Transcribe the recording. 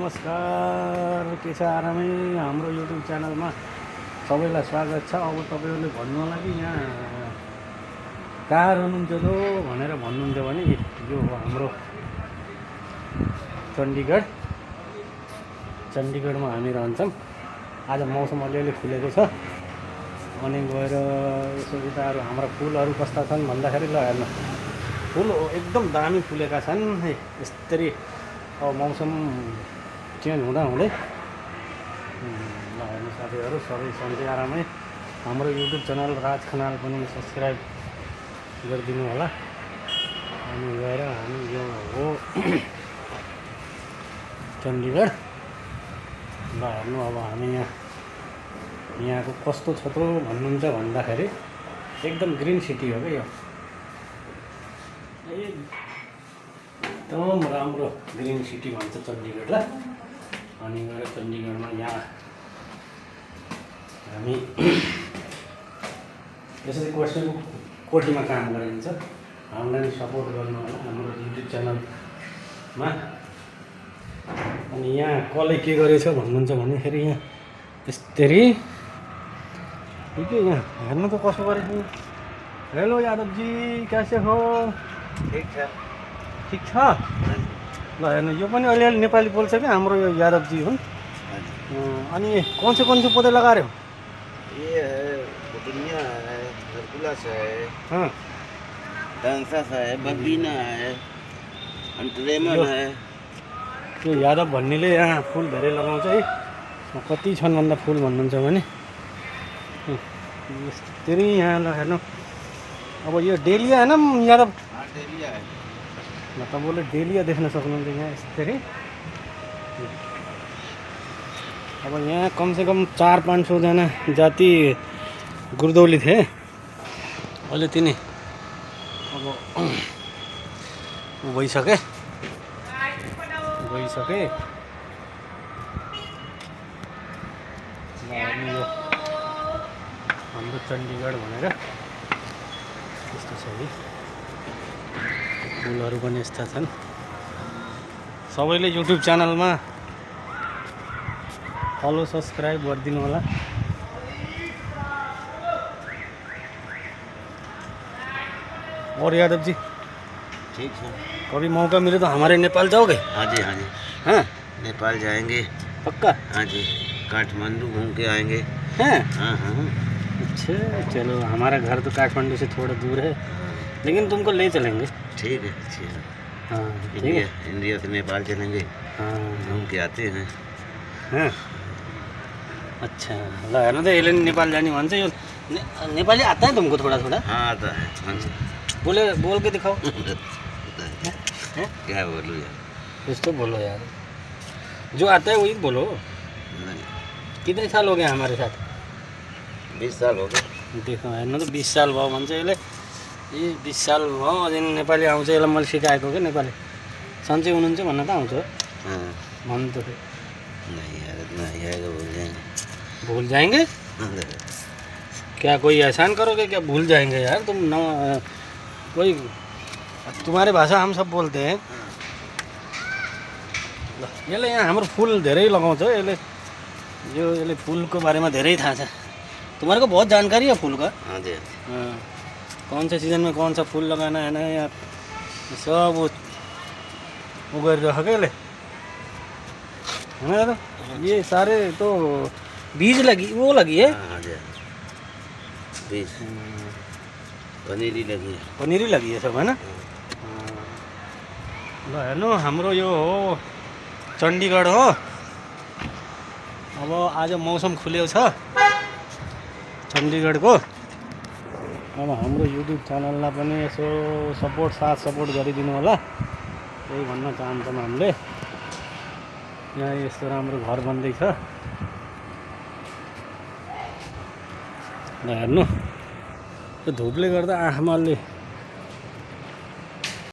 नमस्कार, के छ आरामै हाम्रो युट्युब च्यानलमा सबैलाई स्वागत छ। अब तपाईँहरूले भन्नु होला कि यहाँ कहाँ हुनुहुन्छ त भनेर भन्नुहुन्छ भने यो हाम्रो चण्डीगढमा हामी रहन्छौँ। आज मौसम अलिअलि खुलेको छ अनि गएर यसो उताहरू हाम्रा फुलहरू कस्ता छन् भन्दाखेरि ल हेर्नु, फुल एकदम दामी फुलेका छन्। यसरी अब मौसम चेन्ज हुँदै ल हेर्नु साथीहरू, सबै सन्चै आरामै हाम्रो युट्युब च्यानल राज खनाल पनि सब्सक्राइब गरिदिनु होला। अनि गएर हामी यो हो चण्डीगढ। ल हेर्नु अब हामी यहाँको कस्तो छ त भन्नुहुन्छ भन्दाखेरि एकदम ग्रिन सिटी हो क्या यो, एकदम राम्रो ग्रिन सिटी भन्छ चण्डीगढलाई। अनि गएर चण्डीगढमा यहाँ हामी यसरी कोठीमा काम गरिन्छ। हामीलाई सपोर्ट गर्नु होला हाम्रो युट्युब च्यानलमा। अनि यहाँ कसले के गरेछ भन्नुहुन्छ भन्दाखेरि यहाँ यसरी के यहाँ हेर्नु त कसो गरेछ। हेलो यादवजी, कैसे हो? ठिक छ। ल हेर्नु, यो पनि अलिअलि नेपाली बोल्छ क्या हाम्रो यो यादवजी हुन्। अनि कौन से पौधे लगा रहे हो? ये है पुदीना है, हरकुलस है, हाँ, डांसस है, बबीना है, अंटरेमन है। यो यादव भन्नेले यहाँ फुल धेरै लगाउँछ है। कति छन् भन्दा फुल भन्नुहुन्छ भने यस्तरी यहाँ ल हेर्नु। अब यो डेलिया है ना यादव? हाँ, डेलिया है। ल तपाईँले डेलिया देख्न सक्नुहुन्छ यहाँ यसरी। अब यहाँ कमसेकम 400-500 जना जाति गुरदौली थिए। अहिले तिनी अब गइसके। यो हाम्रो चण्डीगढ भनेर यस्तो छ है। फुलहरू पनि यस्ता छन्। सबैले युट्युब च्यानलमा फलो सब्सक्राइब गरिदिनु होला। और यादव जी, ठीक है। कभी मौका मिले तो हमारे नेपाल जाओगे? हाँ जी, हाँ जी, हाँ नेपाल जाएंगे। पक्का? हाँ जी, काठमांडू घूम के आएंगे। हैं? हाँ हाँ। अच्छा चलो, हमारा घर तो काठमांडू से थोड़ा दूर है, लेकिन तुमको ले चलेंगे। ठीक है, ठीक है। हाँ ठीक है। इंडिया से नेपाल चलेंगे, हाँ घूम के आते हैं। हाँ अच्छा। ल हेर्नु त, यसले नेपाल जाने भन्छ। यो नेपाली आता है तुमको थोड़ा थोड़ा? हाँ, आता है। हाँ जी। बोल के दिखाओ। क्या बोलूँ यार? कुछ तो बोलो यार, जो आता है वही बोलो। नहीं, कितने साल हो गए हमारे साथ? 20 साल हो गए। देखो हेर्नु त, 20 साल भयो भन्छ यसले। ए 20 साल भयो अझै नेपाली आउँछ। यसलाई मैले सिकाएको क्या नेपाली। सन्चै हुनुहुन्छ भन्न त आउँछ। हाँ। भन्नु त नहीं यार, इतना ही आएगा, भूल जाएंगे। भूल जाएंगे? क्या कोई एहसान करोगे क्या भूल जाएंगे यार तुम? न कोई तुम्हारे भाषा हम सब बोलते हैं। यसले यहाँ हाम्रो फुल धेरै लगाउँछ। यसले फुलको बारेमा धेरै थाहा छ। तुम्हारे को बहुत जानकारी है फूल का? हाँ जी। हाँ, कौन सा सीजन में कौन सा फूल लगाना है ना यार, सब वो गरिरहेको क्या यसले, है ना दादा? ये सारे तो बीज लगी है। हाँ जी, बीज पनीरी लगी है। पनीरी लगी है सब, है ना? ल हेर्नु, हाम्रो यो हो चण्डीगढ हो। अब आज मौसम खुलेको छ चण्डीगढको। अब हाम्रो युट्युब च्यानललाई पनि यसो साथ सपोर्ट गरिदिनु होला, त्यही भन्न चाहन्छौँ हामीले। यहाँ यस्तो राम्रो घर बन्दैछ। ल हेर्नु, त्यो धुपले गर्दा आँखामा अलि